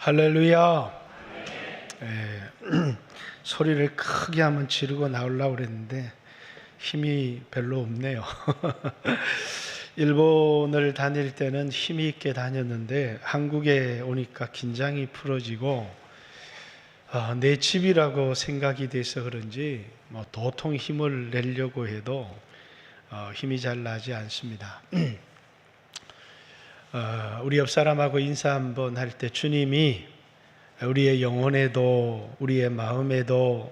할렐루야. 소리를 크게 한번 지르고 나오려고 그랬는데 힘이 별로 없네요. 일본을 다닐 때는 힘이 있게 다녔는데 한국에 오니까 긴장이 풀어지고 내 집이라고 생각이 돼서 그런지 도통 힘을 내려고 해도 힘이 잘 나지 않습니다. 우리 옆 사람하고 인사 한번 할 때 주님이 우리의 영혼에도 우리의 마음에도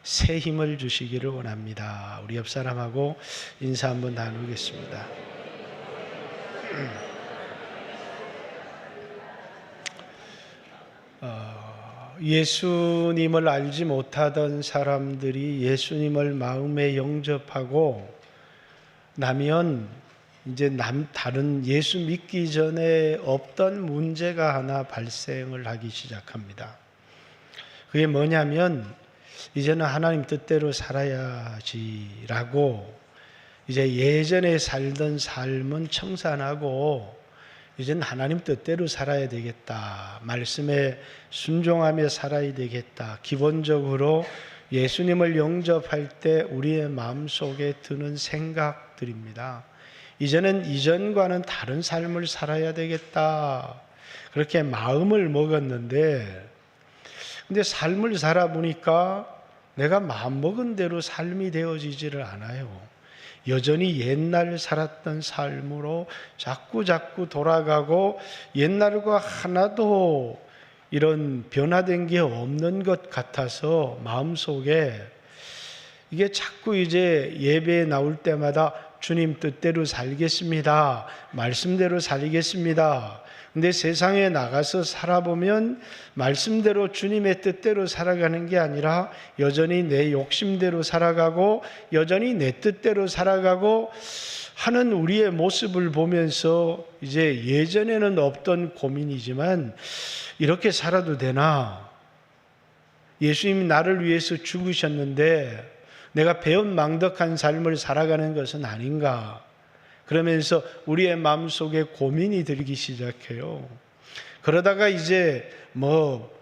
새 힘을 주시기를 원합니다. 우리 옆 사람하고 인사 한번 나누겠습니다. 예수님을 알지 못하던 사람들이 예수님을 마음에 영접하고 나면 이제 다른 예수 믿기 전에 없던 문제가 하나 발생을 하기 시작합니다. 그게 뭐냐면 이제는 하나님 뜻대로 살아야지라고 이제 예전에 살던 삶은 청산하고 이제는 하나님 뜻대로 살아야 되겠다. 말씀에 순종하며 살아야 되겠다. 기본적으로 예수님을 영접할 때 우리의 마음속에 드는 생각들입니다. 이제는 이전과는 다른 삶을 살아야 되겠다. 그렇게 마음을 먹었는데 근데 삶을 살아보니까 내가 마음먹은 대로 삶이 되어지지를 않아요. 여전히 옛날 살았던 삶으로 자꾸 돌아가고 옛날과 하나도 이런 변화된 게 없는 것 같아서 마음속에 이게 자꾸 이제 예배에 나올 때마다 주님 뜻대로 살겠습니다. 말씀대로 살겠습니다. 근데 세상에 나가서 살아보면 말씀대로 주님의 뜻대로 살아가는 게 아니라 여전히 내 욕심대로 살아가고 여전히 내 뜻대로 살아가고 하는 우리의 모습을 보면서 이제 예전에는 없던 고민이지만 이렇게 살아도 되나? 예수님이 나를 위해서 죽으셨는데 내가 배은망덕한 삶을 살아가는 것은 아닌가? 그러면서 우리의 마음속에 고민이 들기 시작해요. 그러다가 이제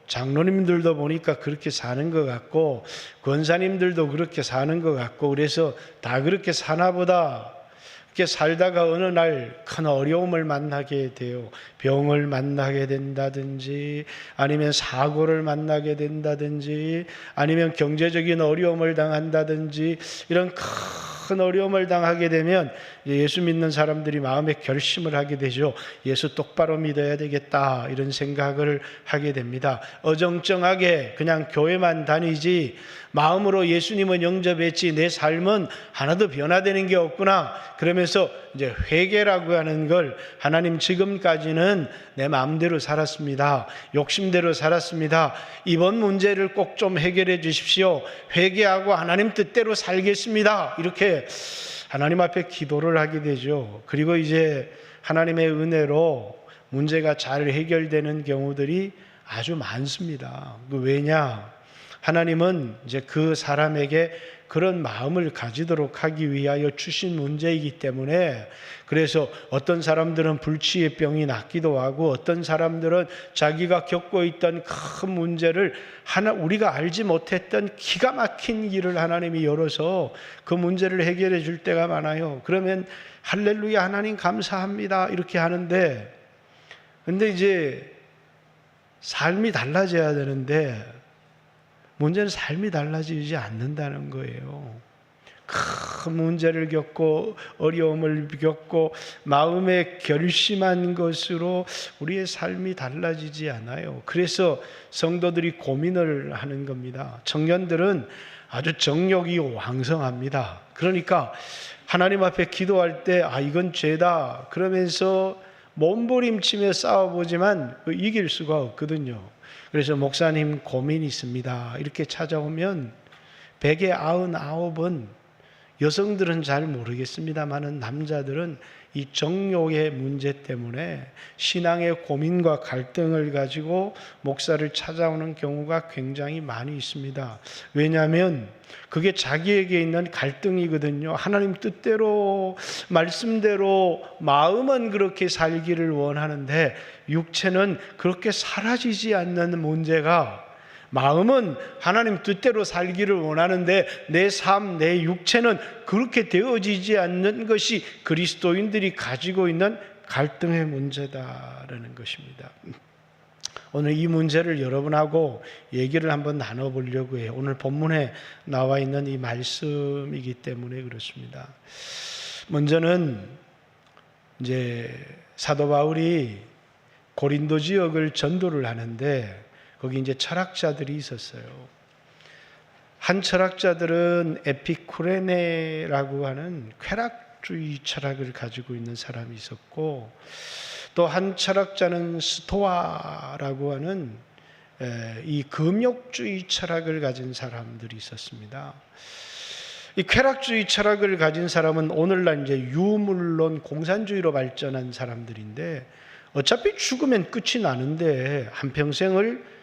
장로님들도 보니까 그렇게 사는 것 같고 권사님들도 그렇게 사는 것 같고 그래서 다 그렇게 사나 보다. 이렇게 살다가 어느 날 큰 어려움을 만나게 돼요. 병을 만나게 된다든지 아니면 사고를 만나게 된다든지 아니면 경제적인 어려움을 당한다든지 이런 큰 어려움을 당하게 되면 예수 믿는 사람들이 마음에 결심을 하게 되죠. 예수 똑바로 믿어야 되겠다 이런 생각을 하게 됩니다. 어정쩡하게 그냥 교회만 다니지 마음으로 예수님은 영접했지 내 삶은 하나도 변화되는 게 없구나. 그러면서 이제 회개라고 하는 걸 하나님 지금까지는 내 마음대로 살았습니다. 욕심대로 살았습니다. 이번 문제를 꼭 좀 해결해 주십시오. 회개하고 하나님 뜻대로 살겠습니다. 이렇게 하나님 앞에 기도를 하게 되죠. 그리고 이제 하나님의 은혜로 문제가 잘 해결되는 경우들이 아주 많습니다. 왜냐? 하나님은 이제 그 사람에게 그런 마음을 가지도록 하기 위하여 주신 문제이기 때문에 그래서 어떤 사람들은 불치의 병이 낫기도 하고 어떤 사람들은 자기가 겪고 있던 큰 문제를 우리가 알지 못했던 기가 막힌 길을 하나님이 열어서 그 문제를 해결해 줄 때가 많아요. 그러면 할렐루야 하나님 감사합니다 이렇게 하는데 근데 이제 삶이 달라져야 되는데 문제는 삶이 달라지지 않는다는 거예요. 큰 문제를 겪고 어려움을 겪고 마음에 결심한 것으로 우리의 삶이 달라지지 않아요. 그래서 성도들이 고민을 하는 겁니다. 청년들은 아주 정욕이 왕성합니다. 그러니까 하나님 앞에 기도할 때 이건 죄다 그러면서 몸부림치며 싸워보지만 이길 수가 없거든요. 그래서 목사님 고민이 있습니다. 이렇게 찾아오면 100에 99은 여성들은 잘 모르겠습니다만은 남자들은 이 정욕의 문제 때문에 신앙의 고민과 갈등을 가지고 목사를 찾아오는 경우가 굉장히 많이 있습니다. 왜냐하면 그게 자기에게 있는 갈등이거든요. 하나님 뜻대로 말씀대로 마음은 그렇게 살기를 원하는데 육체는 그렇게 사라지지 않는 문제가, 마음은 하나님 뜻대로 살기를 원하는데 내 삶, 내 육체는 그렇게 되어지지 않는 것이 그리스도인들이 가지고 있는 갈등의 문제다라는 것입니다. 오늘 이 문제를 여러분하고 얘기를 한번 나눠보려고 해요. 오늘 본문에 나와 있는 이 말씀이기 때문에 그렇습니다. 먼저는 이제 사도 바울이 고린도 지역을 전도를 하는데 거기 이제 철학자들이 있었어요. 한 철학자들은 에피쿠레네라고 하는 쾌락주의 철학을 가지고 있는 사람이 있었고, 또 한 철학자는 스토아라고 하는 이 금욕주의 철학을 가진 사람들이 있었습니다. 이 쾌락주의 철학을 가진 사람은 오늘날 이제 유물론 공산주의로 발전한 사람들인데, 어차피 죽으면 끝이 나는데 한평생을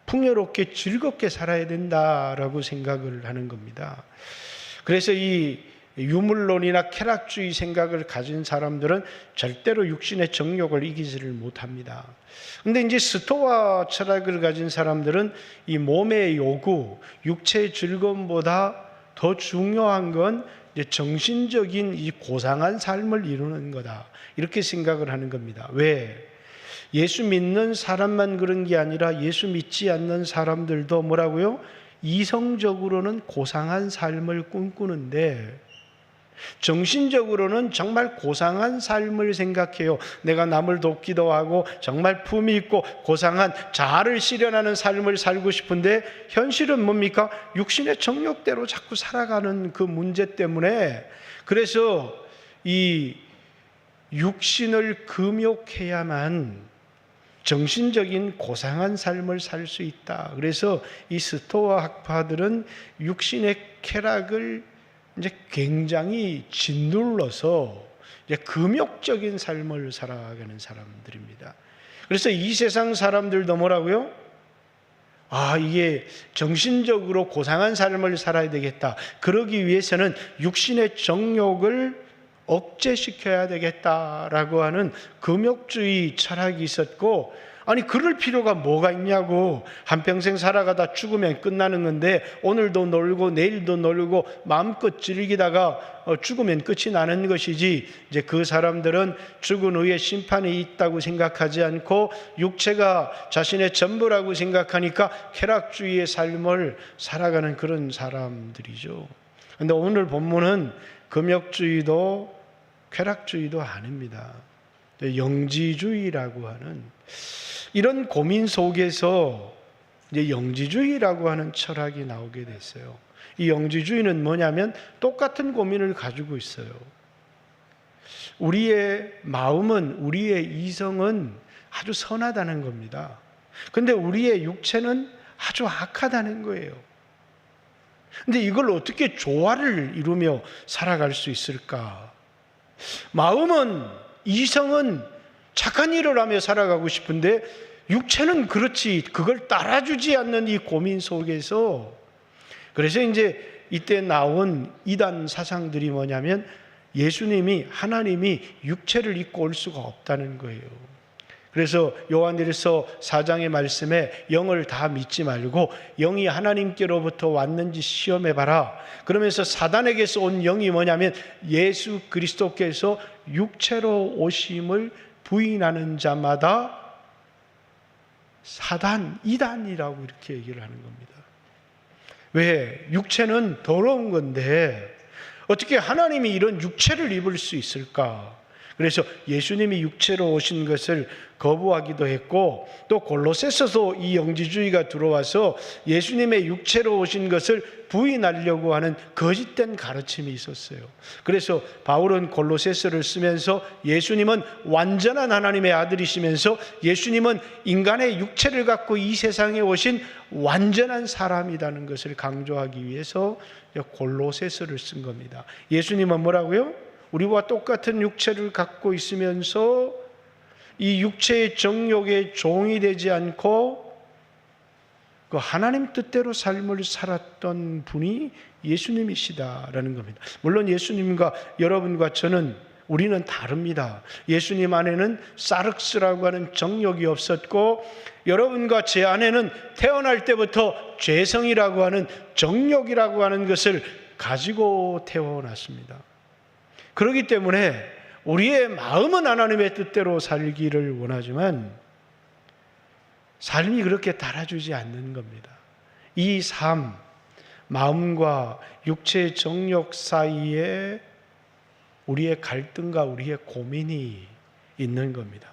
풍요롭게 즐겁게 살아야 된다라고 생각을 하는 겁니다. 그래서 이 유물론이나 쾌락주의 생각을 가진 사람들은 절대로 육신의 정욕을 이기지를 못합니다. 근데 이제 스토아 철학을 가진 사람들은 이 몸의 요구, 육체의 즐거움보다 더 중요한 건 이제 정신적인 이 고상한 삶을 이루는 거다, 이렇게 생각을 하는 겁니다. 왜? 예수 믿는 사람만 그런 게 아니라 예수 믿지 않는 사람들도 뭐라고요? 이성적으로는 고상한 삶을 꿈꾸는데 정신적으로는 정말 고상한 삶을 생각해요. 내가 남을 돕기도 하고 정말 품위 있고 고상한 자아를 실현하는 삶을 살고 싶은데 현실은 뭡니까? 육신의 정욕대로 자꾸 살아가는 그 문제 때문에, 그래서 이 육신을 금욕해야만 정신적인 고상한 삶을 살 수 있다. 그래서 이 스토아 학파들은 육신의 쾌락을 이제 굉장히 짓눌러서 이제 금욕적인 삶을 살아가는 사람들입니다. 그래서 이 세상 사람들도 뭐라고요? 이게 정신적으로 고상한 삶을 살아야 되겠다. 그러기 위해서는 육신의 정욕을 억제시켜야 되겠다라고 하는 금욕주의 철학이 있었고, 아니 그럴 필요가 뭐가 있냐고. 한평생 살아가다 죽으면 끝나는 건데 오늘도 놀고 내일도 놀고 마음껏 즐기다가 죽으면 끝이 나는 것이지, 이제 그 사람들은 죽은 후에 심판이 있다고 생각하지 않고 육체가 자신의 전부라고 생각하니까 쾌락주의의 삶을 살아가는 그런 사람들이죠. 그런데 오늘 본문은 금욕주의도 쾌락주의도 아닙니다. 영지주의라고 하는 이런 고민 속에서 이제 영지주의라고 하는 철학이 나오게 됐어요. 이 영지주의는 뭐냐면 똑같은 고민을 가지고 있어요. 우리의 마음은, 우리의 이성은 아주 선하다는 겁니다. 근데 우리의 육체는 아주 악하다는 거예요. 근데 이걸 어떻게 조화를 이루며 살아갈 수 있을까? 마음은, 이성은 착한 일을 하며 살아가고 싶은데 육체는 그렇지, 그걸 따라주지 않는 이 고민 속에서, 그래서 이제 이때 나온 이단 사상들이 뭐냐면 예수님이, 하나님이 육체를 입고 올 수가 없다는 거예요. 그래서 요한일서 4장의 말씀에 영을 다 믿지 말고 영이 하나님께로부터 왔는지 시험해봐라. 그러면서 사단에게서 온 영이 뭐냐면 예수 그리스도께서 육체로 오심을 부인하는 자마다 사단, 이단이라고 이렇게 얘기를 하는 겁니다. 왜? 육체는 더러운 건데 어떻게 하나님이 이런 육체를 입을 수 있을까? 그래서 예수님이 육체로 오신 것을 거부하기도 했고, 또 골로새서도 이 영지주의가 들어와서 예수님의 육체로 오신 것을 부인하려고 하는 거짓된 가르침이 있었어요. 그래서 바울은 골로새서를 쓰면서 예수님은 완전한 하나님의 아들이시면서 예수님은 인간의 육체를 갖고 이 세상에 오신 완전한 사람이라는 것을 강조하기 위해서 골로새서를 쓴 겁니다. 예수님은 뭐라고요? 우리와 똑같은 육체를 갖고 있으면서 이 육체의 정욕의 종이 되지 않고 그 하나님 뜻대로 삶을 살았던 분이 예수님이시다라는 겁니다. 물론 예수님과 여러분과 저는, 우리는 다릅니다. 예수님 안에는 사륵스라고 하는 정욕이 없었고, 여러분과 제 안에는 태어날 때부터 죄성이라고 하는 정욕이라고 하는 것을 가지고 태어났습니다. 그렇기 때문에 우리의 마음은 하나님의 뜻대로 살기를 원하지만 삶이 그렇게 따라주지 않는 겁니다. 이 삶, 마음과 육체의 정욕 사이에 우리의 갈등과 우리의 고민이 있는 겁니다.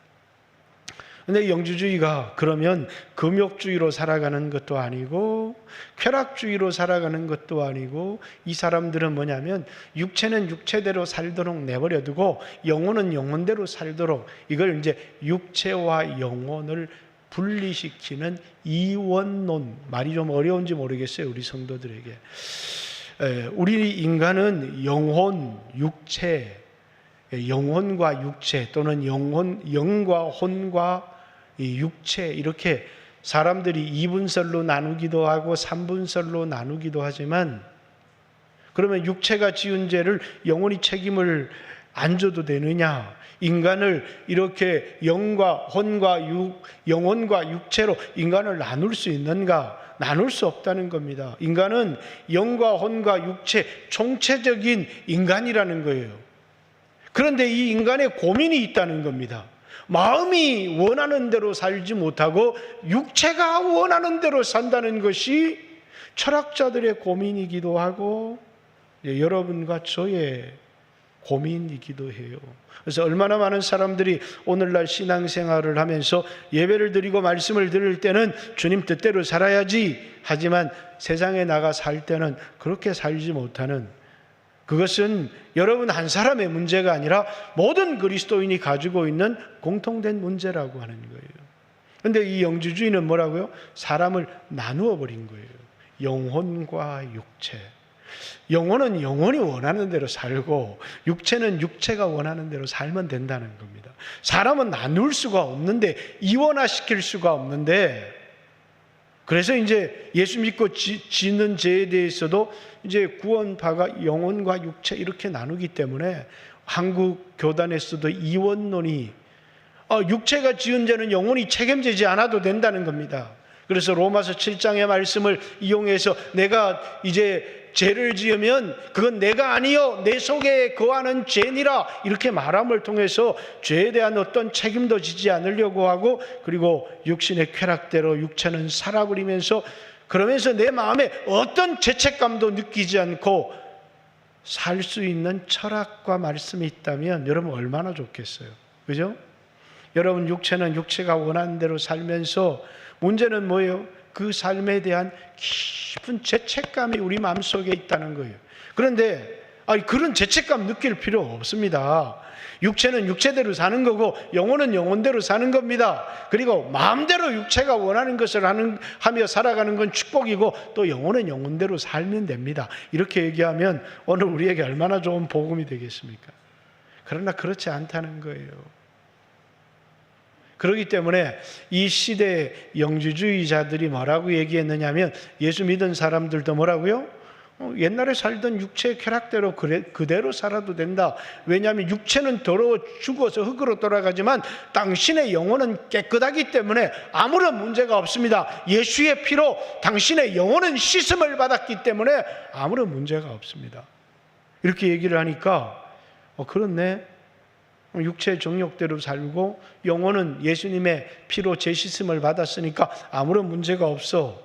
그런데 영주주의가 그러면 금욕주의로 살아가는 것도 아니고 쾌락주의로 살아가는 것도 아니고, 이 사람들은 뭐냐면 육체는 육체대로 살도록 내버려두고 영혼은 영혼대로 살도록, 이걸 이제 육체와 영혼을 분리시키는 이원론, 말이 좀 어려운지 모르겠어요, 우리 성도들에게. 우리 인간은 영혼, 육체, 영혼과 육체 또는 영과 혼과 육체, 이렇게 사람들이 2분설로 나누기도 하고 3분설로 나누기도 하지만, 그러면 육체가 지은 죄를 영혼이 책임을 안 져도 되느냐? 인간을 이렇게 영과 혼과 영혼과 육체로 인간을 나눌 수 있는가? 나눌 수 없다는 겁니다. 인간은 영과 혼과 육체 총체적인 인간이라는 거예요. 그런데 이 인간의 고민이 있다는 겁니다. 마음이 원하는 대로 살지 못하고 육체가 원하는 대로 산다는 것이 철학자들의 고민이기도 하고 여러분과 저의 고민이기도 해요. 그래서 얼마나 많은 사람들이 오늘날 신앙생활을 하면서 예배를 드리고 말씀을 들을 때는 주님 뜻대로 살아야지 하지만 세상에 나가 살 때는 그렇게 살지 못하는, 그것은 여러분 한 사람의 문제가 아니라 모든 그리스도인이 가지고 있는 공통된 문제라고 하는 거예요. 그런데 이 영주주의는 뭐라고요? 사람을 나누어 버린 거예요. 영혼과 육체. 영혼은 영혼이 원하는 대로 살고 육체는 육체가 원하는 대로 살면 된다는 겁니다. 사람은 나눌 수가 없는데, 이원화시킬 수가 없는데, 그래서 이제 예수 믿고 짓는 죄에 대해서도 이제 구원파가 영혼과 육체 이렇게 나누기 때문에 한국 교단에서도 이원론이 육체가 지은 죄는 영혼이 책임지지 않아도 된다는 겁니다. 그래서 로마서 7장의 말씀을 이용해서 내가 이제 죄를 지으면 그건 내가 아니요 내 속에 거하는 죄니라, 이렇게 말함을 통해서 죄에 대한 어떤 책임도 지지 않으려고 하고, 그리고 육신의 쾌락대로 육체는 살아버리면서, 그러면서 내 마음에 어떤 죄책감도 느끼지 않고 살 수 있는 철학과 말씀이 있다면 여러분 얼마나 좋겠어요. 그죠? 여러분 육체는 육체가 원하는 대로 살면서 문제는 뭐예요? 그 삶에 대한 깊은 죄책감이 우리 마음속에 있다는 거예요. 그런데 그런 죄책감 느낄 필요 없습니다. 육체는 육체대로 사는 거고 영혼은 영혼대로 사는 겁니다. 그리고 마음대로 육체가 원하는 것을 하며 살아가는 건 축복이고, 또 영혼은 영혼대로 살면 됩니다. 이렇게 얘기하면 오늘 우리에게 얼마나 좋은 복음이 되겠습니까? 그러나 그렇지 않다는 거예요. 그렇기 때문에 이 시대의 영주주의자들이 뭐라고 얘기했느냐면, 예수 믿은 사람들도 뭐라고요? 옛날에 살던 육체의 쾌락대로 그대로 살아도 된다. 왜냐하면 육체는 더러워 죽어서 흙으로 돌아가지만 당신의 영혼은 깨끗하기 때문에 아무런 문제가 없습니다. 예수의 피로 당신의 영혼은 씻음을 받았기 때문에 아무런 문제가 없습니다. 이렇게 얘기를 하니까 그렇네. 육체의 정욕대로 살고 영혼은 예수님의 피로 재씻음을 받았으니까 아무런 문제가 없어.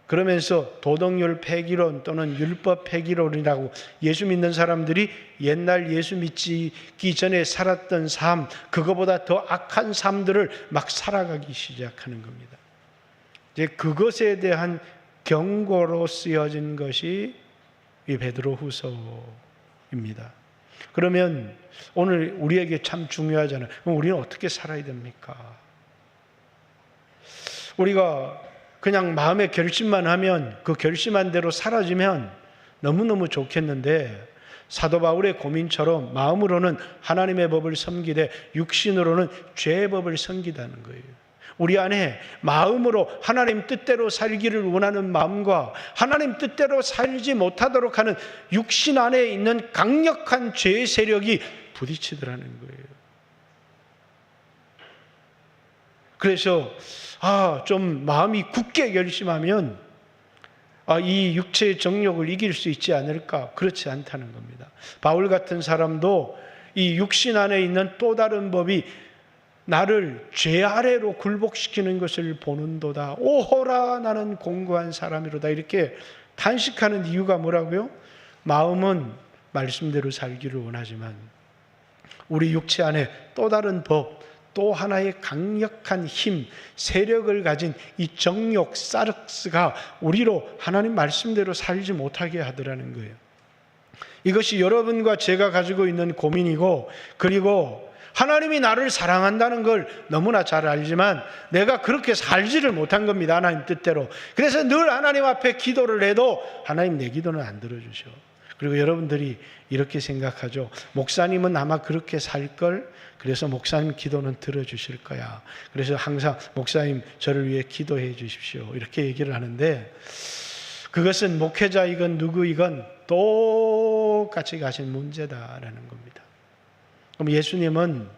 그러면서 도덕률 폐기론 또는 율법 폐기론이라고 예수 믿는 사람들이 옛날 예수 믿기 전에 살았던 삶, 그거보다 더 악한 삶들을 막 살아가기 시작하는 겁니다. 이제 그것에 대한 경고로 쓰여진 것이 이 베드로후서입니다. 그러면 오늘 우리에게 참 중요하잖아요. 그럼 우리는 어떻게 살아야 됩니까? 우리가 그냥 마음의 결심만 하면 그 결심한 대로 사라지면 너무너무 좋겠는데 사도 바울의 고민처럼 마음으로는 하나님의 법을 섬기되 육신으로는 죄의 법을 섬기다는 거예요. 우리 안에 마음으로 하나님 뜻대로 살기를 원하는 마음과 하나님 뜻대로 살지 못하도록 하는 육신 안에 있는 강력한 죄의 세력이 부딪히더라는 거예요. 그래서 좀 마음이 굳게 결심하면 이 육체의 정욕을 이길 수 있지 않을까? 그렇지 않다는 겁니다. 바울 같은 사람도 이 육신 안에 있는 또 다른 법이 나를 죄 아래로 굴복시키는 것을 보는도다. 오호라 나는 공고한 사람이로다. 이렇게 탄식하는 이유가 뭐라고요? 마음은 말씀대로 살기를 원하지만 우리 육체 안에 또 다른 법, 또 하나의 강력한 힘, 세력을 가진 이 정욕, 사르스가 우리로 하나님 말씀대로 살지 못하게 하더라는 거예요. 이것이 여러분과 제가 가지고 있는 고민이고, 그리고 하나님이 나를 사랑한다는 걸 너무나 잘 알지만 내가 그렇게 살지를 못한 겁니다. 하나님 뜻대로. 그래서 늘 하나님 앞에 기도를 해도 하나님 내 기도는 안 들어주셔. 그리고 여러분들이 이렇게 생각하죠. 목사님은 아마 그렇게 살걸, 그래서 목사님 기도는 들어주실 거야. 그래서 항상 목사님 저를 위해 기도해 주십시오. 이렇게 얘기를 하는데 그것은 목회자이건 누구이건 똑같이 가신 문제다라는 겁니다. 그럼 예수님은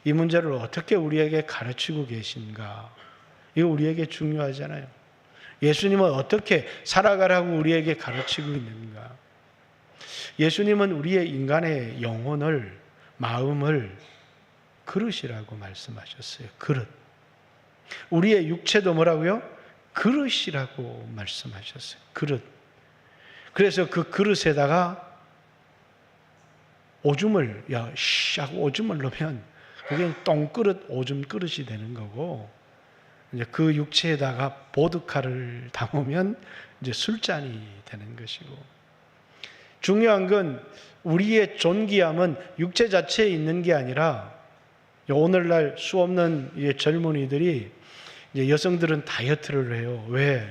이 문제를 어떻게 우리에게 가르치고 계신가? 이거 우리에게 중요하잖아요. 예수님은 어떻게 살아가라고 우리에게 가르치고 있는가? 예수님은 우리의 인간의 영혼을, 마음을 그릇이라고 말씀하셨어요. 그릇. 우리의 육체도 뭐라고요? 그릇이라고 말씀하셨어요. 그릇. 그래서 그 그릇에다가 오줌을 하고 오줌을 넣으면 그게 똥그릇, 오줌 그릇이 되는 거고, 이제 그 육체에다가 보드카를 담으면 이제 술잔이 되는 것이고, 중요한 건 우리의 존귀함은 육체 자체에 있는 게 아니라 오늘날 수없는 젊은이들이 이제 여성들은 다이어트를 해요. 왜?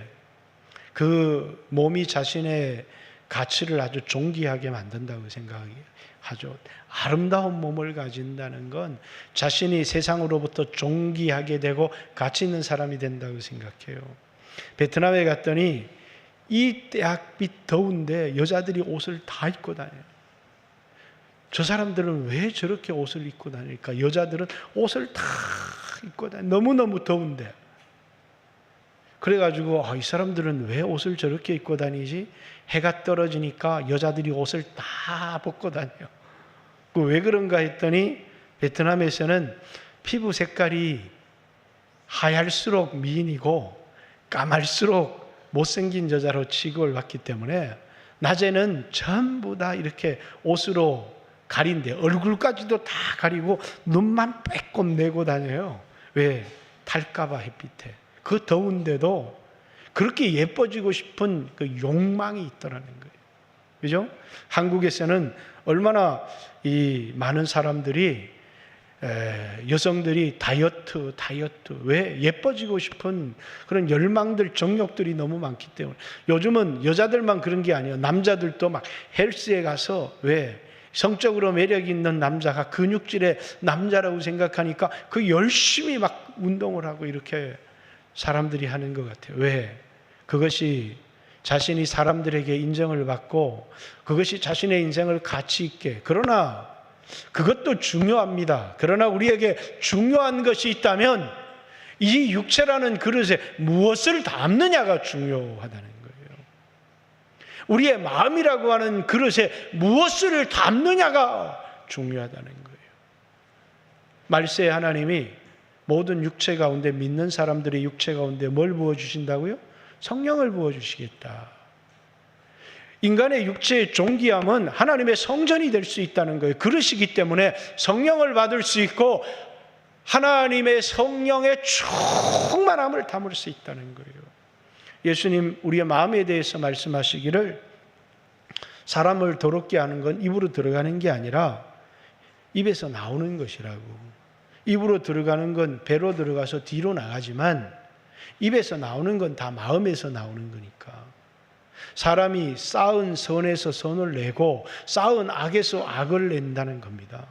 그 몸이 자신의 가치를 아주 존귀하게 만든다고 생각하죠. 아름다운 몸을 가진다는 건 자신이 세상으로부터 존귀하게 되고 가치 있는 사람이 된다고 생각해요. 베트남에 갔더니 이 때학빛 더운데 여자들이 옷을 다 입고 다녀요. 저 사람들은 왜 저렇게 옷을 입고 다닐까? 여자들은 옷을 다 입고 다녀요. 너무너무 더운데. 그래가지고 이 사람들은 왜 옷을 저렇게 입고 다니지? 해가 떨어지니까 여자들이 옷을 다 벗고 다녀요. 왜 그런가 했더니 베트남에서는 피부 색깔이 하얄수록 미인이고 까말수록 못생긴 여자로 취급을 받기 때문에 낮에는 전부 다 이렇게 옷으로 가린데 얼굴까지도 다 가리고 눈만 빼꼼 내고 다녀요. 왜? 탈까봐 햇빛에. 그 더운데도 그렇게 예뻐지고 싶은 그 욕망이 있더라는 거예요. 그죠? 한국에서는 얼마나 이 많은 사람들이 여성들이 다이어트 왜? 예뻐지고 싶은 그런 열망들, 정욕들이 너무 많기 때문에 요즘은 여자들만 그런 게 아니에요. 남자들도 막 헬스에 가서 왜? 성적으로 매력 있는 남자가 근육질의 남자라고 생각하니까 그 열심히 막 운동을 하고 이렇게 사람들이 하는 것 같아요. 왜? 그것이 자신이 사람들에게 인정을 받고 그것이 자신의 인생을 가치 있게, 그러나 그것도 중요합니다. 그러나 우리에게 중요한 것이 있다면 이 육체라는 그릇에 무엇을 담느냐가 중요하다는 거예요. 우리의 마음이라고 하는 그릇에 무엇을 담느냐가 중요하다는 거예요. 말세에 하나님이 모든 육체 가운데, 믿는 사람들의 육체 가운데 뭘 부어주신다고요? 성령을 부어주시겠다. 인간의 육체의 존귀함은 하나님의 성전이 될 수 있다는 거예요. 그러시기 때문에 성령을 받을 수 있고 하나님의 성령의 충만함을 담을 수 있다는 거예요. 예수님 우리의 마음에 대해서 말씀하시기를 사람을 더럽게 하는 건 입으로 들어가는 게 아니라 입에서 나오는 것이라고. 입으로 들어가는 건 배로 들어가서 뒤로 나가지만 입에서 나오는 건 다 마음에서 나오는 거니까. 사람이 쌓은 선에서 선을 내고 쌓은 악에서 악을 낸다는 겁니다.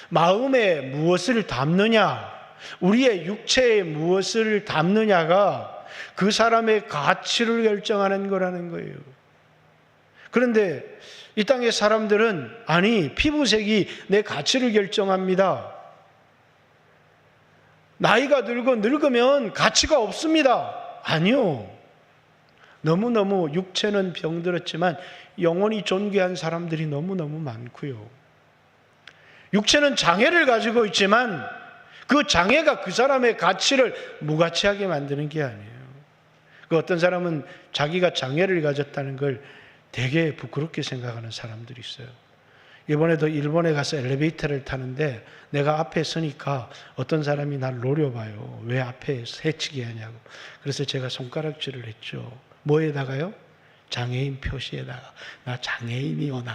마음에 무엇을 담느냐, 우리의 육체에 무엇을 담느냐가 그 사람의 가치를 결정하는 거라는 거예요. 그런데 이 땅의 사람들은 아니, 피부색이 내 가치를 결정합니다. 나이가 들고 늙으면 가치가 없습니다. 아니요. 너무너무 육체는 병들었지만 영혼이 존귀한 사람들이 너무너무 많고요. 육체는 장애를 가지고 있지만 그 장애가 그 사람의 가치를 무가치하게 만드는 게 아니에요. 그 어떤 사람은 자기가 장애를 가졌다는 걸 되게 부끄럽게 생각하는 사람들이 있어요. 이번에도 일본에 가서 엘리베이터를 타는데 내가 앞에 서니까 어떤 사람이 날 노려봐요. 왜 앞에 새치기 하냐고. 그래서 제가 손가락질을 했죠. 뭐에다가요? 장애인 표시에다가. 나 장애인이오나.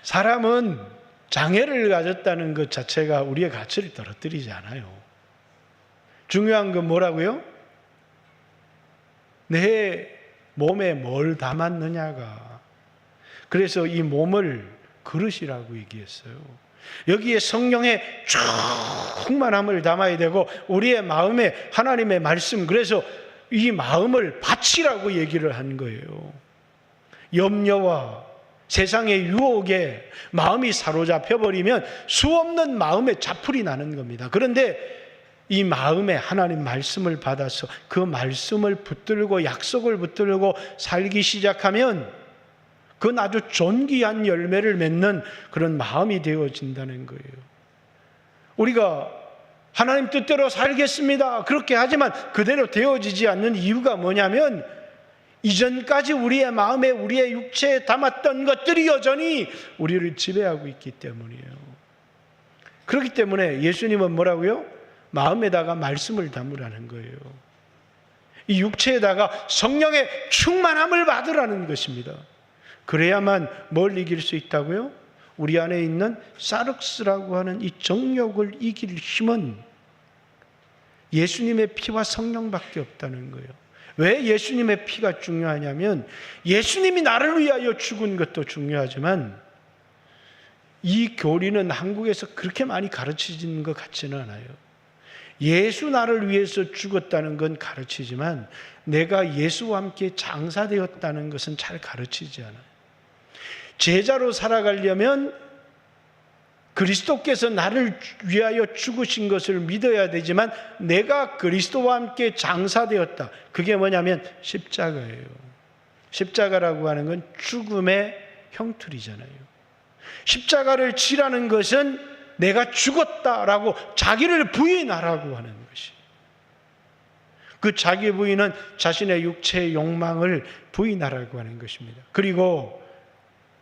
사람은 장애를 가졌다는 것 자체가 우리의 가치를 떨어뜨리지 않아요. 중요한 건 뭐라고요? 내 몸에 뭘 담았느냐가. 그래서 이 몸을 그릇이라고 얘기했어요. 여기에 성령의 충만함을 담아야 되고 우리의 마음에 하나님의 말씀, 그래서 이 마음을 밭이라고 얘기를 한 거예요. 염려와 세상의 유혹에 마음이 사로잡혀 버리면 수없는 마음의 자풀이 나는 겁니다. 그런데 이 마음에 하나님 말씀을 받아서 그 말씀을 붙들고 약속을 붙들고 살기 시작하면 그건 아주 존귀한 열매를 맺는 그런 마음이 되어진다는 거예요. 우리가 하나님 뜻대로 살겠습니다 그렇게 하지만 그대로 되어지지 않는 이유가 뭐냐면 이전까지 우리의 마음에 우리의 육체에 담았던 것들이 여전히 우리를 지배하고 있기 때문이에요. 그렇기 때문에 예수님은 뭐라고요? 마음에다가 말씀을 담으라는 거예요. 이 육체에다가 성령의 충만함을 받으라는 것입니다. 그래야만 뭘 이길 수 있다고요? 우리 안에 있는 사륵스라고 하는 이 정욕을 이길 힘은 예수님의 피와 성령밖에 없다는 거예요. 왜 예수님의 피가 중요하냐면 예수님이 나를 위하여 죽은 것도 중요하지만 이 교리는 한국에서 그렇게 많이 가르치는 것 같지는 않아요. 예수 나를 위해서 죽었다는 건 가르치지만 내가 예수와 함께 장사되었다는 것은 잘 가르치지 않아요. 제자로 살아가려면 그리스도께서 나를 위하여 죽으신 것을 믿어야 되지만 내가 그리스도와 함께 장사되었다. 그게 뭐냐면 십자가예요. 십자가라고 하는 건 죽음의 형틀이잖아요. 십자가를 지라는 것은 내가 죽었다라고 자기를 부인하라고 하는 것이. 그 자기 부인은 자신의 육체의 욕망을 부인하라고 하는 것입니다. 그리고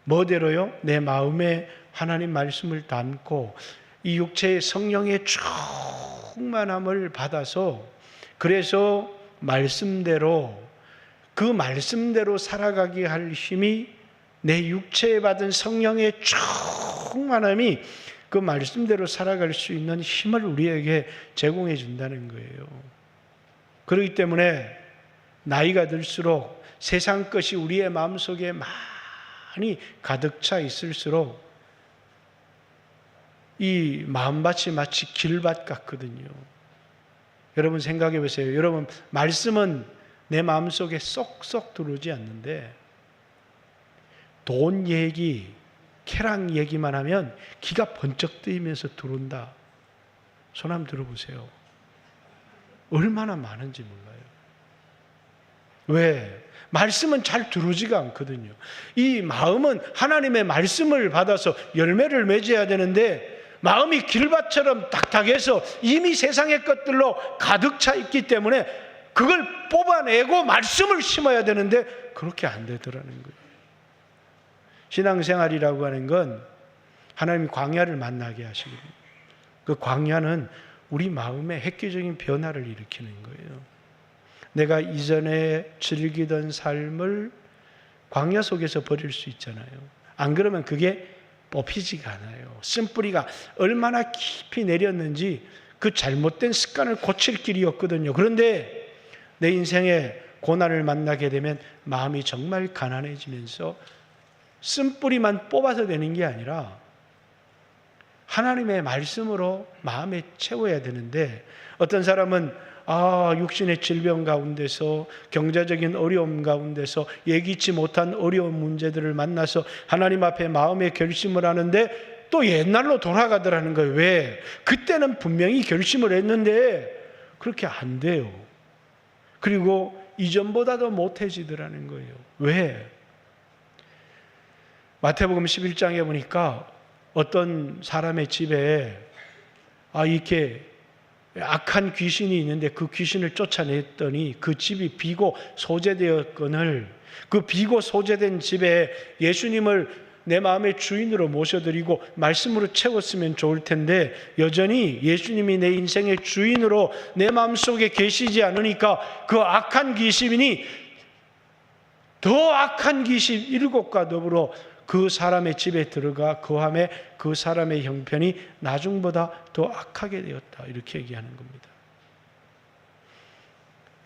뭐대로요? 내 마음에 하나님 말씀을 담고 이 육체의 성령의 충만함을 받아서 그래서 말씀대로 그 말씀대로 살아가게 할 힘이 내 육체에 받은 성령의 충만함이 그 말씀대로 살아갈 수 있는 힘을 우리에게 제공해 준다는 거예요. 그렇기 때문에 나이가 들수록 세상 것이 우리의 마음속에 많이 가득 차 있을수록 이 마음밭이 마치 길밭 같거든요. 여러분 생각해 보세요. 여러분 말씀은 내 마음속에 쏙쏙 들어오지 않는데 돈 얘기, 쾌락 얘기만 하면 기가 번쩍 뜨이면서 들어온다. 손 한번 들어보세요. 얼마나 많은지 몰라요. 왜? 말씀은 잘 들어오지가 않거든요. 이 마음은 하나님의 말씀을 받아서 열매를 맺어야 되는데 마음이 길밭처럼 딱딱해서 이미 세상의 것들로 가득 차 있기 때문에 그걸 뽑아내고 말씀을 심어야 되는데 그렇게 안 되더라는 거예요. 신앙생활이라고 하는 건 하나님이 광야를 만나게 하시거든요. 그 광야는 우리 마음에 획기적인 변화를 일으키는 거예요. 내가 이전에 즐기던 삶을 광야 속에서 버릴 수 있잖아요. 안 그러면 그게 뽑히지가 않아요. 쓴뿌리가 얼마나 깊이 내렸는지 그 잘못된 습관을 고칠 길이 없거든요. 그런데 내 인생에 고난을 만나게 되면 마음이 정말 가난해지면서 쓴뿌리만 뽑아서 되는 게 아니라 하나님의 말씀으로 마음에 채워야 되는데, 어떤 사람은 육신의 질병 가운데서, 경제적인 어려움 가운데서 예기치 못한 어려운 문제들을 만나서 하나님 앞에 마음의 결심을 하는데 또 옛날로 돌아가더라는 거예요. 왜? 그때는 분명히 결심을 했는데 그렇게 안 돼요. 그리고 이전보다도 못해지더라는 거예요. 왜? 마태복음 11장에 보니까 어떤 사람의 집에 이렇게 악한 귀신이 있는데 그 귀신을 쫓아냈더니 그 집이 비고 소재되었거늘, 그 비고 소재된 집에 예수님을 내 마음의 주인으로 모셔드리고 말씀으로 채웠으면 좋을 텐데 여전히 예수님이 내 인생의 주인으로 내 마음속에 계시지 않으니까 그 악한 귀신이 더 악한 귀신 7과 더불어 그 사람의 집에 들어가 거함에 그 사람의 형편이 나중보다 더 악하게 되었다, 이렇게 얘기하는 겁니다.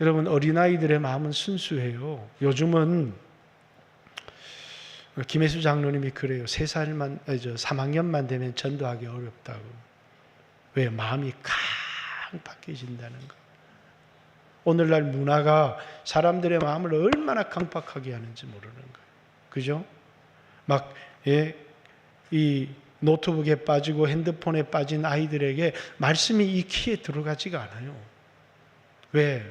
여러분, 어린아이들의 마음은 순수해요. 요즘은 김혜수 장로님이 그래요. 3학년만 되면 전도하기 어렵다고. 왜? 마음이 강팍해진다는 거. 오늘날 문화가 사람들의 마음을 얼마나 강팍하게 하는지 모르는 거예요. 그죠? 이 노트북에 빠지고 핸드폰에 빠진 아이들에게 말씀이 익히에 들어가지가 않아요. 왜?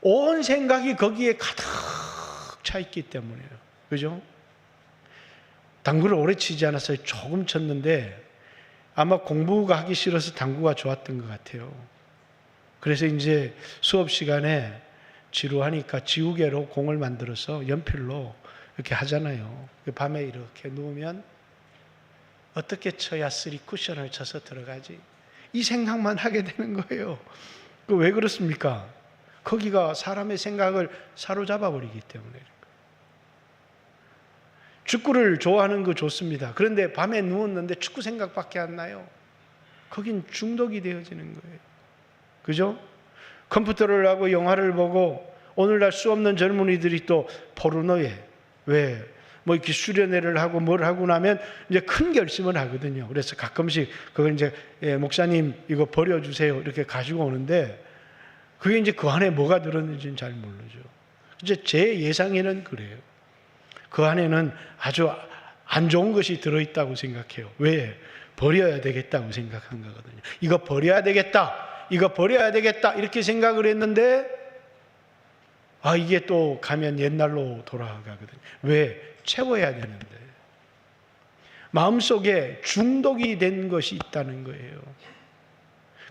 온 생각이 거기에 가득 차 있기 때문이에요. 그죠? 당구를 오래 치지 않았어요. 조금 쳤는데 아마 공부가 하기 싫어서 당구가 좋았던 것 같아요. 그래서 이제 수업 시간에 지루하니까 지우개로 공을 만들어서 연필로 이렇게 하잖아요. 밤에 이렇게 누우면 어떻게 쳐야 3쿠션을 쳐서 들어가지? 이 생각만 하게 되는 거예요. 왜 그렇습니까? 거기가 사람의 생각을 사로잡아 버리기 때문에. 축구를 좋아하는 거 좋습니다. 그런데 밤에 누웠는데 축구 생각밖에 안 나요. 거긴 중독이 되어지는 거예요. 그죠? 컴퓨터를 하고 영화를 보고 오늘날 수 없는 젊은이들이 또 포르노에 왜? 이렇게 수련회를 하고 뭘 하고 나면 이제 큰 결심을 하거든요. 그래서 가끔씩 그걸 이제 목사님 이거 버려주세요 이렇게 가지고 오는데 그게 이제 그 안에 뭐가 들었는지는 잘 모르죠. 이제 제 예상에는 그래요. 그 안에는 아주 안 좋은 것이 들어있다고 생각해요. 왜? 버려야 되겠다고 생각한 거거든요. 이거 버려야 되겠다. 이거 버려야 되겠다. 이렇게 생각을 했는데 이게 또 가면 옛날로 돌아가거든요. 왜? 채워야 되는데. 마음속에 중독이 된 것이 있다는 거예요.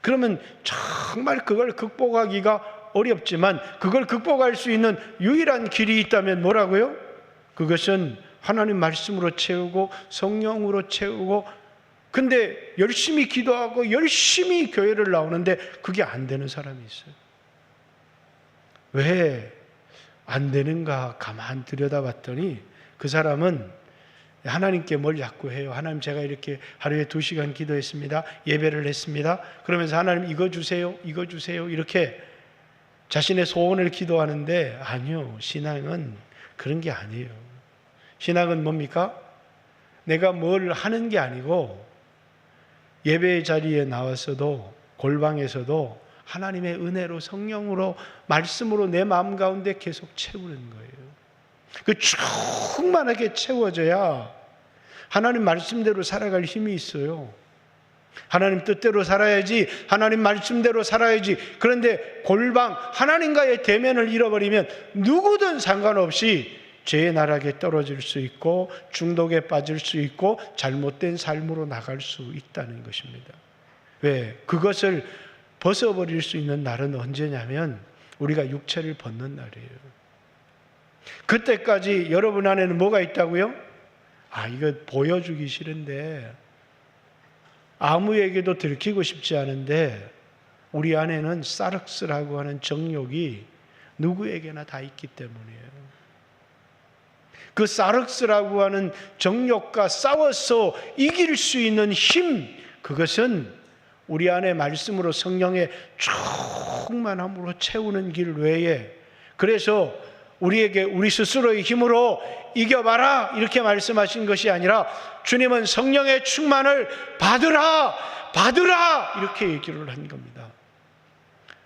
그러면 정말 그걸 극복하기가 어렵지만 그걸 극복할 수 있는 유일한 길이 있다면 뭐라고요? 그것은 하나님 말씀으로 채우고 성령으로 채우고, 근데 열심히 기도하고 열심히 교회를 나오는데 그게 안 되는 사람이 있어요. 왜 안 되는가 가만 들여다봤더니 그 사람은 하나님께 뭘 자꾸 해요. 하나님, 제가 이렇게 하루에 2시간 기도했습니다. 예배를 했습니다. 그러면서 하나님 이거 주세요. 이거 주세요. 이렇게 자신의 소원을 기도하는데 아니요. 신앙은 그런 게 아니에요. 신앙은 뭡니까? 내가 뭘 하는 게 아니고 예배의 자리에 나와서도 골방에서도 하나님의 은혜로 성령으로 말씀으로 내 마음 가운데 계속 채우는 거예요. 그 충만하게 채워져야 하나님 말씀대로 살아갈 힘이 있어요. 하나님 뜻대로 살아야지, 하나님 말씀대로 살아야지. 그런데 골방 하나님과의 대면을 잃어버리면 누구든 상관없이 죄의 나락에 떨어질 수 있고 중독에 빠질 수 있고 잘못된 삶으로 나갈 수 있다는 것입니다. 왜? 그것을 벗어버릴 수 있는 날은 언제냐면 우리가 육체를 벗는 날이에요. 그때까지 여러분 안에는 뭐가 있다고요? 이거 보여주기 싫은데, 아무에게도 들키고 싶지 않은데 우리 안에는 사륵스라고 하는 정욕이 누구에게나 다 있기 때문이에요. 그 사륵스라고 하는 정욕과 싸워서 이길 수 있는 힘, 그것은 우리 안에 말씀으로 성령의 충만함으로 채우는 길 외에, 그래서 우리에게 우리 스스로의 힘으로 이겨봐라 이렇게 말씀하신 것이 아니라 주님은 성령의 충만을 받으라 이렇게 얘기를 한 겁니다.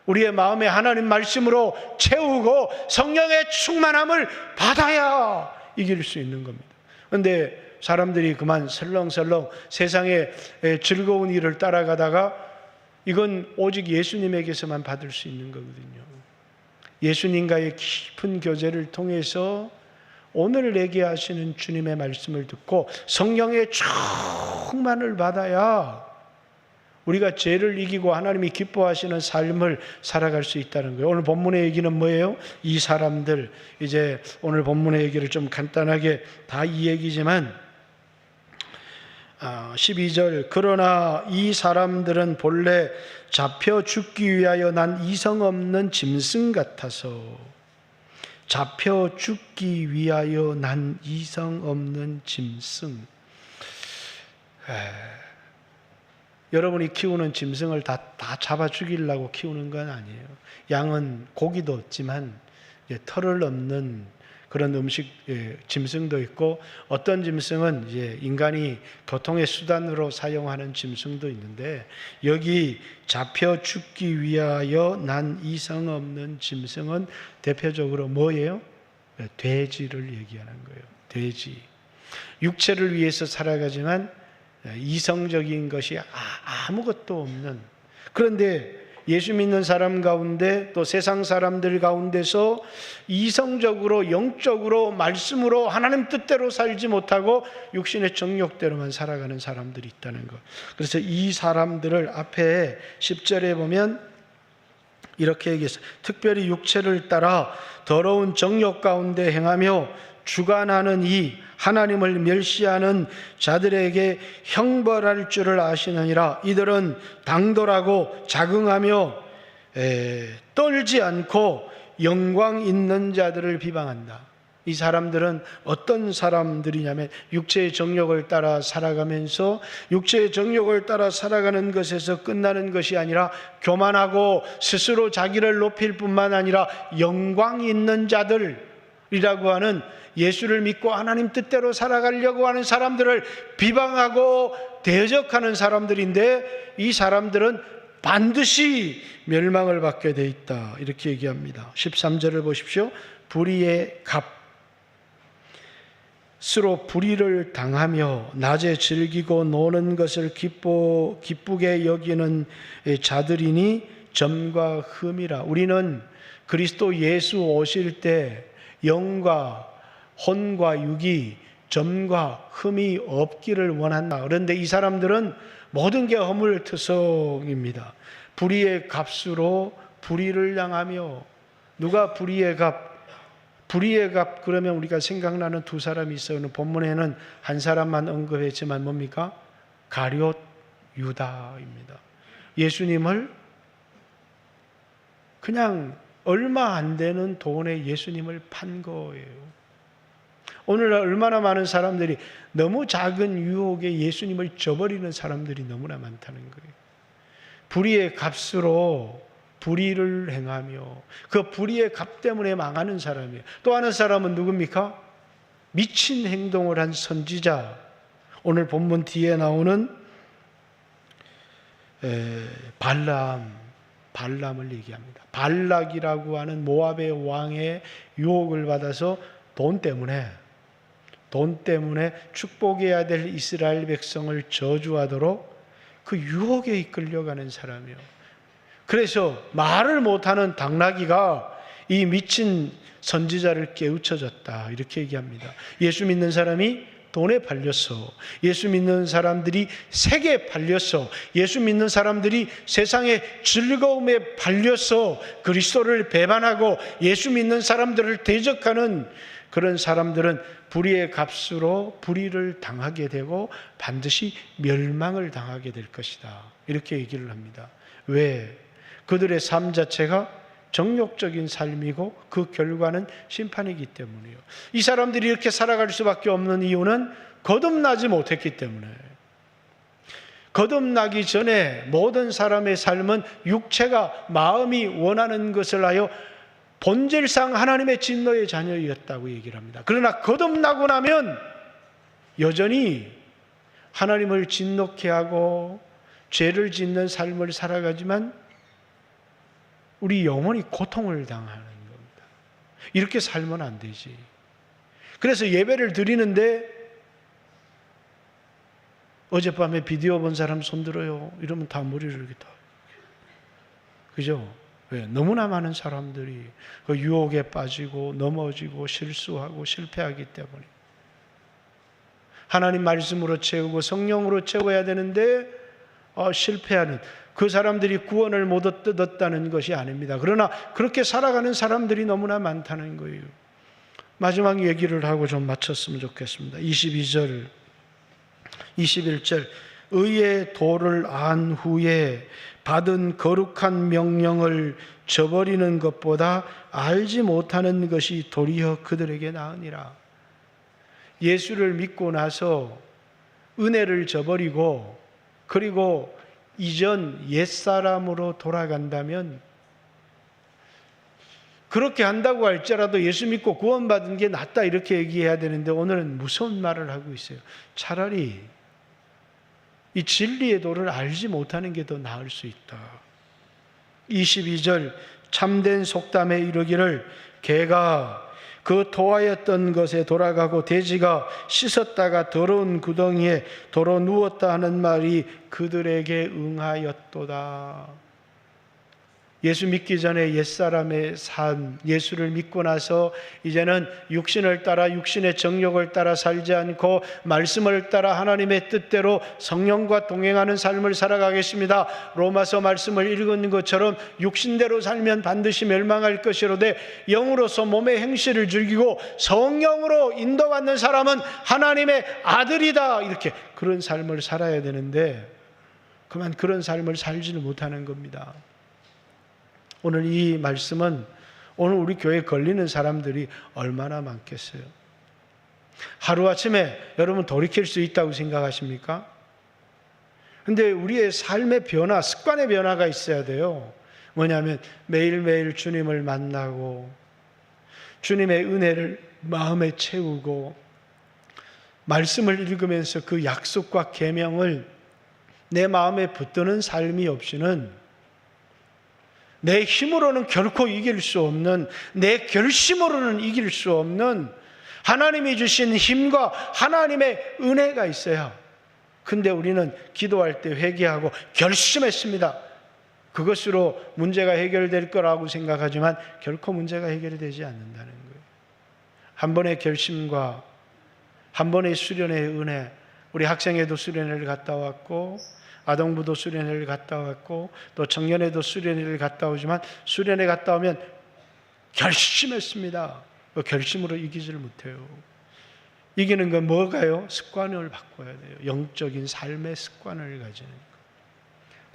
우리의 마음에 하나님 말씀으로 채우고 성령의 충만함을 받아야 이길 수 있는 겁니다. 그런데 사람들이 그만 설렁설렁 세상의 즐거운 일을 따라가다가 이건 오직 예수님에게서만 받을 수 있는 거거든요. 예수님과의 깊은 교제를 통해서 오늘 내게 하시는 주님의 말씀을 듣고 성령의 충만을 받아야 우리가 죄를 이기고 하나님이 기뻐하시는 삶을 살아갈 수 있다는 거예요. 오늘 본문의 얘기는 뭐예요? 이 사람들, 이제 오늘 본문의 얘기를 좀 간단하게 다 이 얘기지만 12절, 그러나 이 사람들은 본래 잡혀 죽기 위하여 난 이성 없는 짐승 같아서, 잡혀 죽기 위하여 난 이성 없는 짐승. 여러분이 키우는 짐승을 다 잡아 죽이려고 키우는 건 아니에요. 양은 고기도 없지만 털을 없는 그런 음식, 짐승도 있고, 어떤 짐승은 이제 인간이 교통의 수단으로 사용하는 짐승도 있는데, 여기 잡혀 죽기 위하여 난 이성 없는 짐승은 대표적으로 뭐예요? 돼지를 얘기하는 거예요. 돼지. 육체를 위해서 살아가지만 이성적인 것이 아무것도 없는, 그런데 예수 믿는 사람 가운데 또 세상 사람들 가운데서 이성적으로 영적으로 말씀으로 하나님 뜻대로 살지 못하고 육신의 정욕대로만 살아가는 사람들이 있다는 것. 그래서 이 사람들을 앞에 10절에 보면 이렇게 얘기했어요. 특별히 육체를 따라 더러운 정욕 가운데 행하며 주관하는 이 하나님을 멸시하는 자들에게 형벌할 줄을 아시느니라. 이들은 당돌하고 자긍하며 떨지 않고 영광 있는 자들을 비방한다. 이 사람들은 어떤 사람들이냐면 육체의 정욕을 따라 살아가면서 육체의 정욕을 따라 살아가는 것에서 끝나는 것이 아니라 교만하고 스스로 자기를 높일 뿐만 아니라 영광 있는 자들이라고 하는, 예수를 믿고 하나님 뜻대로 살아가려고 하는 사람들을 비방하고 대적하는 사람들인데, 이 사람들은 반드시 멸망을 받게 돼 있다 이렇게 얘기합니다. 13절을 보십시오. 불의의 값으로 불의를 당하며 낮에 즐기고 노는 것을 기쁘게 여기는 자들이니 점과 흠이라. 우리는 그리스도 예수 오실 때 영과 혼과 육이 점과 흠이 없기를 원한다. 그런데 이 사람들은 모든 게 허물투성입니다. 불의의 값으로 불의를 향하며, 누가 불의의 값? 불의의 값 그러면 우리가 생각나는 두 사람이 있어요. 오늘 본문에는 한 사람만 언급했지만 뭡니까? 가룟 유다입니다. 예수님을 그냥 얼마 안 되는 돈에 예수님을 판 거예요. 오늘날 얼마나 많은 사람들이 너무 작은 유혹에 예수님을 저버리는 사람들이 너무나 많다는 거예요. 불의의 값으로 불의를 행하며 그 불의의 값 때문에 망하는 사람이에요. 또 하는 사람은 누굽니까? 미친 행동을 한 선지자. 오늘 본문 뒤에 나오는 발람을 얘기합니다. 발락이라고 하는 모압의 왕의 유혹을 받아서 돈 때문에 축복해야 될 이스라엘 백성을 저주하도록 그 유혹에 이끌려가는 사람이에요. 그래서 말을 못하는 당나귀가 이 미친 선지자를 깨우쳐졌다 이렇게 얘기합니다. 예수 믿는 사람이 돈에 팔렸어. 예수 믿는 사람들이 색에 팔렸어. 예수 믿는 사람들이 세상의 즐거움에 팔렸어. 그리스도를 배반하고 예수 믿는 사람들을 대적하는 그런 사람들은 불의의 값으로 불의를 당하게 되고 반드시 멸망을 당하게 될 것이다. 이렇게 얘기를 합니다. 왜? 그들의 삶 자체가 정욕적인 삶이고 그 결과는 심판이기 때문이에요. 이 사람들이 이렇게 살아갈 수밖에 없는 이유는 거듭나지 못했기 때문에. 거듭나기 전에 모든 사람의 삶은 육체가 마음이 원하는 것을 하여 본질상 하나님의 진노의 자녀였다고 얘기를 합니다. 그러나 거듭나고 나면 여전히 하나님을 진노케 하고 죄를 짓는 삶을 살아가지만 우리 영혼이 고통을 당하는 겁니다. 이렇게 살면 안 되지. 그래서 예배를 드리는데 어젯밤에 비디오 본 사람 손 들어요. 이러면 다 머리를 이렇게 다. 그죠? 왜? 너무나 많은 사람들이 그 유혹에 빠지고 넘어지고 실수하고 실패하기 때문에 하나님 말씀으로 채우고 성령으로 채워야 되는데 실패하는 그 사람들이 구원을 못 얻었다는 것이 아닙니다. 그러나 그렇게 살아가는 사람들이 너무나 많다는 거예요. 마지막 얘기를 하고 좀 마쳤으면 좋겠습니다. 22절, 21절 의의 도를 안 후에 받은 거룩한 명령을 저버리는 것보다 알지 못하는 것이 도리어 그들에게 나으니라. 예수를 믿고 나서 은혜를 저버리고 그리고 이전 옛사람으로 돌아간다면 그렇게 한다고 할지라도 예수 믿고 구원받은 게 낫다 이렇게 얘기해야 되는데 오늘은 무서운 말을 하고 있어요. 차라리 이 진리의 도를 알지 못하는 게 더 나을 수 있다. 22절 참된 속담에 이르기를 개가 그 토하였던 것에 돌아가고 돼지가 씻었다가 더러운 구덩이에 도로 누웠다 하는 말이 그들에게 응하였도다. 예수 믿기 전에 옛사람의 삶, 예수를 믿고 나서 이제는 육신을 따라 육신의 정욕을 따라 살지 않고 말씀을 따라 하나님의 뜻대로 성령과 동행하는 삶을 살아가겠습니다. 로마서 말씀을 읽은 것처럼 육신대로 살면 반드시 멸망할 것이로되 영으로서 몸의 행실을 즐기고 성령으로 인도받는 사람은 하나님의 아들이다. 이렇게 그런 삶을 살아야 되는데 그만 그런 삶을 살지를 못하는 겁니다. 오늘 이 말씀은 오늘 우리 교회에 걸리는 사람들이 얼마나 많겠어요? 하루아침에 여러분 돌이킬 수 있다고 생각하십니까? 근데 우리의 삶의 변화, 습관의 변화가 있어야 돼요. 뭐냐면 매일매일 주님을 만나고 주님의 은혜를 마음에 채우고 말씀을 읽으면서 그 약속과 계명을 내 마음에 붙드는 삶이 없이는 내 힘으로는 결코 이길 수 없는, 내 결심으로는 이길 수 없는 하나님이 주신 힘과 하나님의 은혜가 있어요. 근데 우리는 기도할 때 회개하고 결심했습니다. 그것으로 문제가 해결될 거라고 생각하지만 결코 문제가 해결이 되지 않는다는 거예요. 한 번의 결심과 한 번의 수련의 은혜, 우리 학생회도 수련회를 갔다 왔고 아동부도 수련회를 갔다 왔고 또 청년회도 수련회를 갔다 오지만 수련회 갔다 오면 결심했습니다. 그 결심으로 이기지를 못해요. 이기는 건 뭐가요? 습관을 바꿔야 돼요. 영적인 삶의 습관을 가지는 것.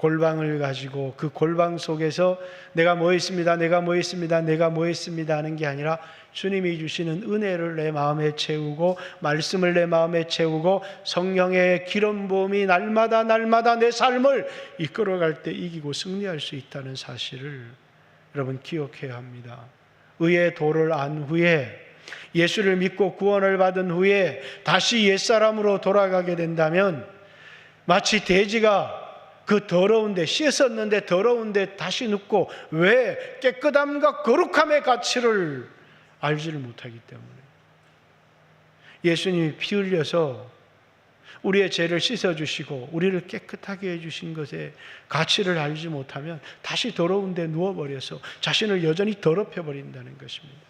골방을 가지고 그 골방 속에서 내가 뭐 했습니다, 내가 뭐 했습니다, 내가 뭐 했습니다 하는 게 아니라 주님이 주시는 은혜를 내 마음에 채우고 말씀을 내 마음에 채우고 성령의 기름 부음이 날마다 내 삶을 이끌어갈 때 이기고 승리할 수 있다는 사실을 여러분 기억해야 합니다. 의의 도를 안 후에 예수를 믿고 구원을 받은 후에 다시 옛사람으로 돌아가게 된다면 마치 돼지가 그 더러운데 씻었는데 더러운데 다시 눕고 왜 깨끗함과 거룩함의 가치를 알지를 못하기 때문에 예수님이 피 흘려서 우리의 죄를 씻어주시고 우리를 깨끗하게 해주신 것의 가치를 알지 못하면 다시 더러운 데 누워버려서 자신을 여전히 더럽혀버린다는 것입니다.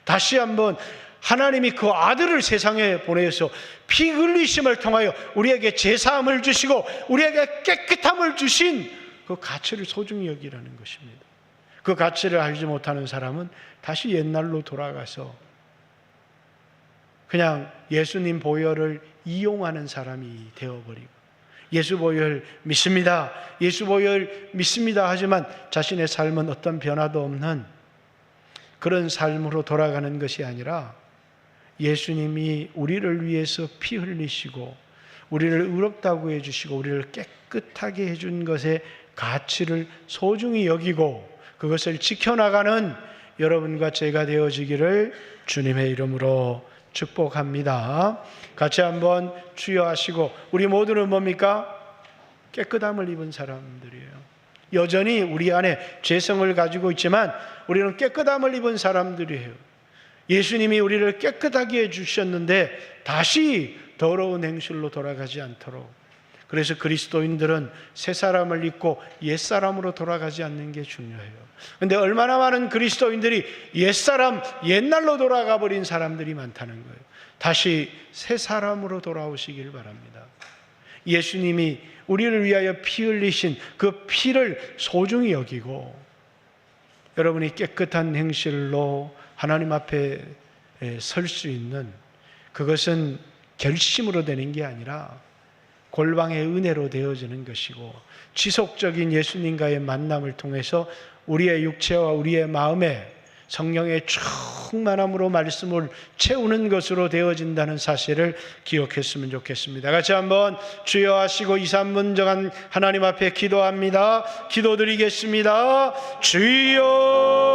다시 한번 하나님이 그 아들을 세상에 보내서 피 흘리심을 통하여 우리에게 제사함을 주시고 우리에게 깨끗함을 주신 그 가치를 소중히 여기라는 것입니다. 그 가치를 알지 못하는 사람은 다시 옛날로 돌아가서 그냥 예수님 보혈을 이용하는 사람이 되어버리고, 예수 보혈 믿습니다, 예수 보혈 믿습니다 하지만 자신의 삶은 어떤 변화도 없는 그런 삶으로 돌아가는 것이 아니라, 예수님이 우리를 위해서 피 흘리시고 우리를 의롭다고 해주시고 우리를 깨끗하게 해준 것의 가치를 소중히 여기고 그것을 지켜나가는 여러분과 제가 되어지기를 주님의 이름으로 축복합니다. 같이 한번 주여 하시고, 우리 모두는 뭡니까? 깨끗함을 입은 사람들이에요. 여전히 우리 안에 죄성을 가지고 있지만 우리는 깨끗함을 입은 사람들이에요. 예수님이 우리를 깨끗하게 해주셨는데 다시 더러운 행실로 돌아가지 않도록. 그래서 그리스도인들은 새 사람을 입고 옛 사람으로 돌아가지 않는 게 중요해요. 그런데 얼마나 많은 그리스도인들이 옛사람, 옛날로 돌아가 버린 사람들이 많다는 거예요. 다시 새 사람으로 돌아오시길 바랍니다. 예수님이 우리를 위하여 피 흘리신 그 피를 소중히 여기고, 여러분이 깨끗한 행실로 하나님 앞에 설 수 있는, 그것은 결심으로 되는 게 아니라 골방의 은혜로 되어지는 것이고, 지속적인 예수님과의 만남을 통해서 우리의 육체와 우리의 마음에 성령의 충만함으로 말씀을 채우는 것으로 되어진다는 사실을 기억했으면 좋겠습니다. 같이 한번 주여 하시고 2, 3분 정한 하나님 앞에 기도합니다. 기도드리겠습니다. 주여